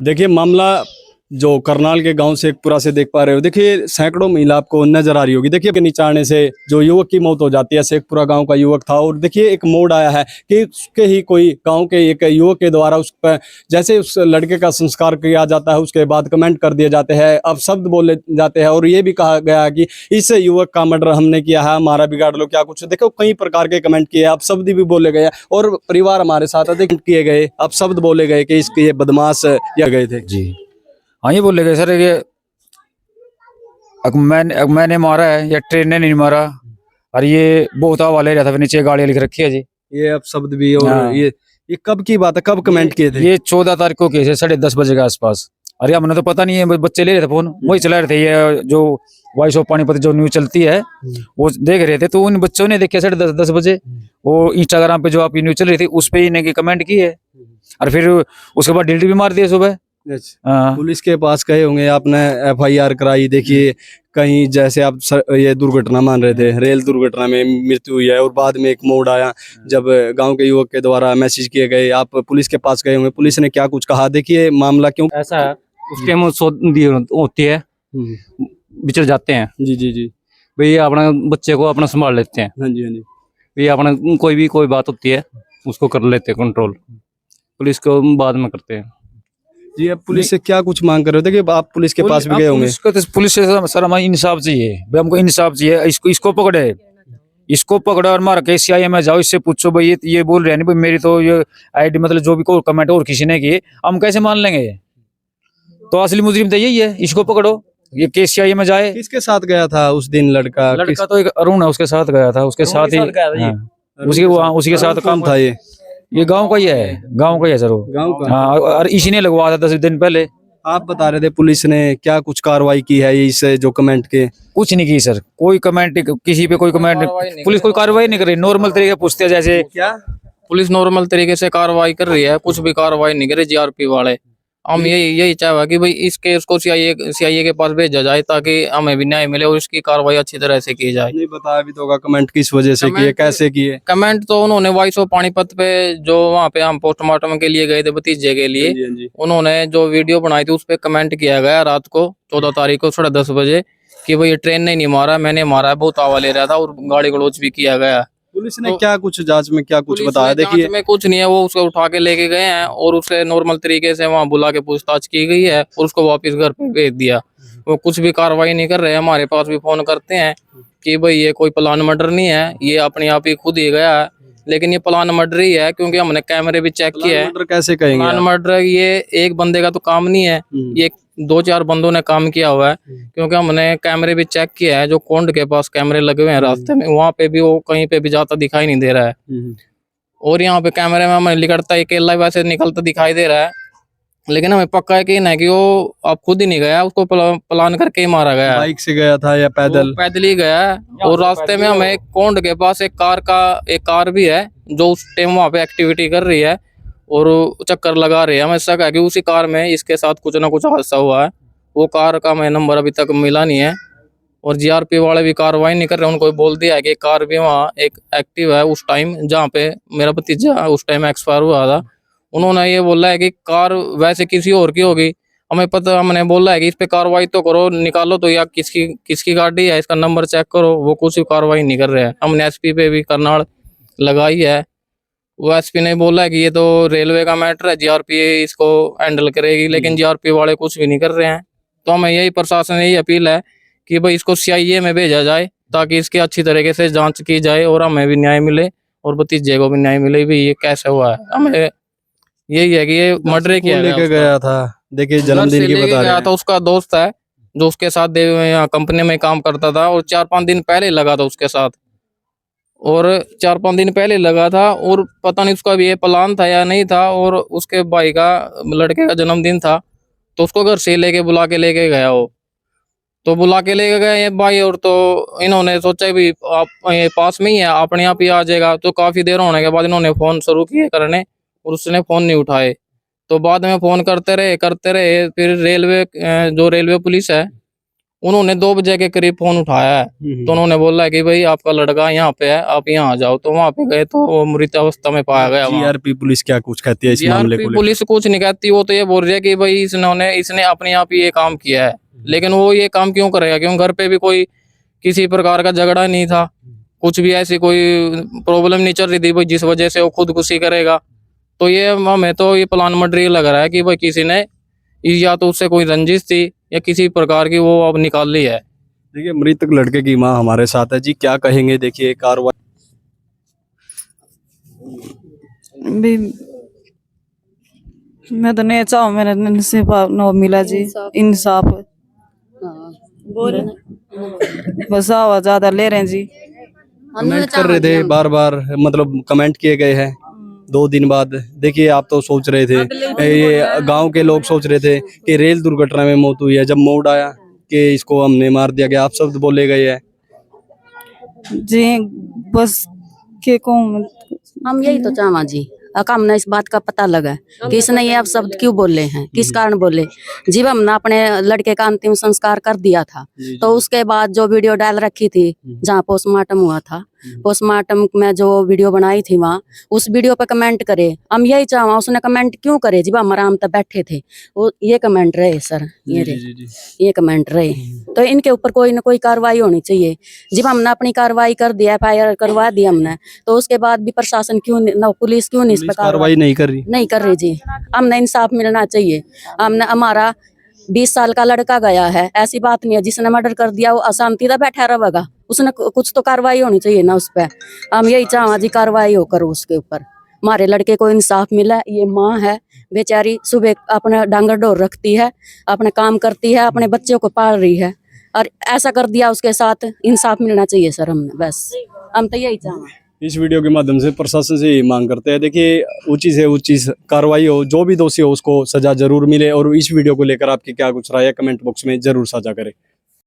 देखिए मामला जो करनाल के गांव शेखपुरा से देख पा रहे हो। देखिए सैकड़ों महिला आपको नजर आ रही होगी। देखिए के नीचे आने से जो युवक की मौत हो जाती है। शेखपुरा गांव का युवक था और देखिए एक मोड़ आया है कि उसके ही कोई गांव के एक युवक के द्वारा उस पर जैसे उस लड़के का संस्कार किया जाता है उसके बाद कमेंट कर दिए जाते हैं, अब शब्द बोले जाते हैं और ये भी कहा गया कि इस युवक का मर्डर हमने किया है, हमारा बिगाड़ लो क्या कुछ। देखो कई प्रकार के कमेंट किए, अब शब्द भी बोले गए और परिवार हमारे साथ अधिक किए गए, अब शब्द बोले गए कि इसके ये बदमाश या गए थे जी। हाँ ये बोले गए सर ये मैंने मारा है या ट्रेन ने नहीं मारा। और ये बहुत हवा ले रहा था, फिर नीचे गाड़ी लिख रखी है जी। ये अब शब्द भी और हाँ। ये कब की बात है, कब कमेंट किए थे? ये 14 तारीख को केस है 10:30 बजे के आसपास। अरे हमने तो पता नहीं है, बच्चे ले रहे थे फोन, वही चला रहे थे। ये जो वॉइस ऑफ पानीपत जो न्यूज चलती है वो देख रहे थे, तो उन बच्चों ने देखा 10:30 बजे वो इंस्टाग्राम पे जो आपकी न्यूज चल रही थी उस पे इन्हें कमेंट की है। और फिर उसके बाद डिलीट भी मार दिए सुबह। हाँ। पुलिस के पास गए होंगे, आपने एफआईआर कराई। देखिए कहीं जैसे आप ये दुर्घटना मान रहे थे, रेल दुर्घटना में मृत्यु हुई है और बाद में एक मोड़ आया जब गांव के युवक के द्वारा मैसेज किए गए, आप पुलिस के पास गए होंगे, पुलिस ने क्या कुछ कहा? देखिए मामला क्यों ऐसा है, उसके होती है, बिछड़ जाते हैं। जी जी जी। भाई अपना बच्चे को अपना संभाल लेते हैं। हाँ जी हाँ जी। भाई अपना कोई बात होती है उसको कर लेते हैं कंट्रोल, पुलिस को बाद में करते हैं। जी अब पुलिस से क्या कुछ मांग कर रहे थे कि आप पुलिस के पास भी गए होंगे? पुलिस से सर हमें इंसाफ चाहिए भाई, हमको इंसाफ चाहिए। इसको पकड़े और मार के सीआईए में जाओ, इससे पूछो भाई ये बोल रहे हैं भाई मेरी तो ये आईडी मतलब जो भी कोई कमेंट और किसी ने की हम कैसे मान लेंगे? तो असली मुजरिम तो यही है, इसको पकड़ो, ये केस सीआईए में जाए। किसके साथ गया था उस दिन लड़का? तो एक अरुण है उसके साथ गया था, उसके साथ ही उसी के साथ काम था। ये गांव का ही है, गांव का ही है सर वो। गांव का? हाँ, और इसी ने लगवाया था 10 दिन पहले। आप बता रहे थे पुलिस ने क्या कुछ कार्रवाई की है इस जो कमेंट के? कुछ नहीं की सर, कोई कमेंट किसी पे कोई कमेंट पुलिस कोई कार्रवाई नहीं कर रही, नॉर्मल तरीके पूछते हैं जैसे। क्या पुलिस नॉर्मल तरीके से कार्रवाई कर रही है, कुछ भी कार्रवाई नहीं कर रही जीआरपी वाले। हम यही चाहे कि भाई इस केस को सीआईए के पास भेजा जाए ताकि हमें भी न्याय मिले और इसकी कार्रवाई अच्छी तरह से की जाए। नहीं बताया भी तो होगा कमेंट किस वजह से किए, कैसे किए? कमेंट तो उन्होंने वॉइस ऑफ पानीपत पे जो वहाँ पे हम पोस्टमार्टम के लिए गए थे भतीजे के लिए, जी। उन्होंने जो वीडियो बनाई थी उस पे कमेंट किया गया रात को 14 तारीख को 10:30 बजे कि भाई ये ट्रेन ने नहीं मारा, मैंने मारा, बहुत आवा ले रहा था और गाड़ी गलौज भी किया गया। पुलिस ने क्या कुछ जांच में क्या कुछ बताया? देखिए में कुछ नहीं है, वो उसको उठा के लेके गए हैं और उसे नॉर्मल तरीके से वहाँ बुला के पूछताछ की गई है और उसको वापस घर पे भेज दिया। वो कुछ भी कार्रवाई नहीं कर रहे हैं। हमारे पास भी फोन करते हैं कि भाई ये कोई प्लान मर्डर नहीं है, ये अपने आप ही खुद ही गया है, लेकिन ये प्लान मर्डर ही है क्योंकि हमने कैमरे भी चेक किया है। मर्डर कैसे कहेंगे? प्लान मर्डर ये एक बंदे का तो काम नहीं है, ये 2-4 बंदों ने काम किया हुआ है क्योंकि हमने कैमरे भी चेक किया है। जो कोंड के पास कैमरे लगे हुए हैं रास्ते में, वहाँ पे भी वो कहीं पे भी जाता दिखाई नहीं दे रहा है। और यहाँ पे कैमरे में हमें लिखता है अकेला वैसे निकलता दिखाई दे रहा है, लेकिन हमें पक्का यकीन है कि वो अब खुद ही नहीं गया, उसको प्लान करके ही मारा गया। बाइक से गया था या पैदल? पैदल ही गया है। और रास्ते में हमें कोंड के पास एक कार भी है जो उस टाइम वहाँ पे एक्टिविटी कर रही है और चक्कर लगा रही है। हमें शक है कि उसी कार में इसके साथ कुछ ना कुछ हादसा हुआ है। वो कार का हमें नंबर अभी तक मिला नहीं है और जीआरपी वाले भी कार्रवाई नहीं कर रहे। उनको बोल दिया है कि कार भी वहाँ एक एक्टिव है उस टाइम जहाँ पे मेरा भतीजा उस टाइम एक्सपायर हुआ था। उन्होंने ये बोला है कि कार वैसे किसी और की होगी, हमें पता, हमने बोला है कि इस पे कार्रवाई तो करो, निकालो तो या किसकी गाड़ी है, इसका नंबर चेक करो। वो कुछ भी कार्रवाई नहीं कर रहे हैं। हमने एसपी पे भी करनाल लगाई है, वो एसपी ने बोला है कि ये तो रेलवे का मैटर है, जीआरपी इसको हैंडल करेगी, लेकिन जीआरपी वाले कुछ भी नहीं कर रहे हैं। तो हमें यही प्रशासन यही अपील है कि भाई इसको सीआईए में भेजा जाए ताकि इसकी अच्छी तरीके से जांच की जाए और हमें भी न्याय मिले और भतीजे को भी न्याय मिले भी ये कैसे हुआ है। हमें यही है कि ये मर्डर किया लेके गया था। देखिए जन्मदिन की बता रहे हैं। था, उसका दोस्त है जो उसके साथ यहाँ कंपनी में काम करता था और 4-5 दिन पहले लगा था उसके साथ, और 4-5 दिन पहले लगा था और पता नहीं उसका भी ये प्लान था या नहीं था। और उसके भाई का लड़के का जन्मदिन था तो उसको घर से लेके बुला के लेके गया वो, तो बुला के लेके गए ये भाई। और तो इन्होंने सोचा भी आप ये पास में ही है, अपने आप ही आ जाएगा। तो काफी देर होने के बाद इन्होंने फोन शुरू किए करने और उसने फोन नहीं उठाए। तो बाद में फोन करते रहे फिर रेलवे जो रेलवे पुलिस है उन्होंने 2 बजे के करीब फोन उठाया है, तो उन्होंने बोला है कि भाई आपका लड़का यहाँ पे है, आप यहाँ आ जाओ। तो वहाँ पे गए तो वो मृत अवस्था में पाया गया। वहाँ जीआरपी पुलिस क्या कुछ कहती है इस मामले को जीआरपी लेकर? पुलिस कुछ नहीं कहती, वो तो ये बोल रही है कि भाई इसने अपने आप ही ये काम किया है। लेकिन वो ये काम क्यों करेगा, क्यों घर पे भी कोई किसी प्रकार का झगड़ा नहीं था, कुछ भी ऐसी कोई प्रॉब्लम नहीं चल रही थी भाई जिस वजह से वो खुदकुशी करेगा। तो ये हमें तो ये प्लान मर्डर लग रहा है कि भाई किसी ने या तो उससे कोई रंजिश थी या किसी प्रकार की वो अब निकाल ली है। देखिए मृतक लड़के की मां हमारे साथ है जी, क्या कहेंगे? देखिए कार्रवाई भी मैं तो नहीं चाहूँ, मेरे नसीब नो मिला जी इंसाफ। बस आवाज ज्यादा ले रहे हैं जी। कमेंट कर रहे थे बार बार, मतलब कमेंट किए गए हैं 2 दिन बाद। देखिए आप तो सोच रहे थे, ये गांव के लोग सोच रहे थे कि रेल दुर्घटना में मौत हुई है। जब मोड आया कि इसको हमने मार दिया गया, आप शब्द बोले गए हैं। जी बस के कहूँ, हम यही तो चाहवा जी, हम ना इस बात का पता लगा कि इसने ये अब शब्द क्यों बोले हैं, किस कारण बोले। जीव हमने अपने लड़के का अंतिम संस्कार कर दिया था, तो उसके बाद जो वीडियो डाल रखी थी जहाँ पोस्टमार्टम हुआ था, पोस्टमार्टम में जो वीडियो बनाई थी वहाँ, उस वीडियो पे कमेंट करे। हम यही चाहवा उसने कमेंट क्यों करे, जीव हम आराम तक बैठे थे, वो ये कमेंट रहे सर, ये कमेंट रहे। तो इनके ऊपर कोई ना कोई कार्रवाई होनी चाहिए। जब हमने अपनी कार्रवाई कर दिया, FIR करवा दी हमने, तो उसके बाद भी प्रशासन क्यों न, पुलिस क्यों नहीं इस पर कार्रवाई नहीं कर रही जी। हमने इंसाफ मिलना चाहिए। हमने हमारा 20 साल का लड़का गया है, ऐसी बात नहीं है जिसने मर्डर कर दिया वो अशांति का बैठा रहेगा, उसने कुछ तो कार्रवाई होनी चाहिए ना उस पर। हम यही चाहवा जी कार्रवाई हो करो उसके ऊपर, हमारे लड़के को इंसाफ मिला। ये माँ है बेचारी, सुबह अपना डांगर डोर रखती है, अपने काम करती है, अपने बच्चों को पाल रही है, और ऐसा कर दिया उसके साथ। इंसाफ मिलना चाहिए सर, हमने बस हम तो यही चाहवा। इस वीडियो के माध्यम से प्रशासन से यही मांग करते हैं, देखिए ऊंची से ऊंची कार्रवाई हो, जो भी दोषी हो उसको सजा जरूर मिले। और इस वीडियो को लेकर आपकी क्या कुछ राय है, कमेंट बॉक्स में जरूर साझा करें।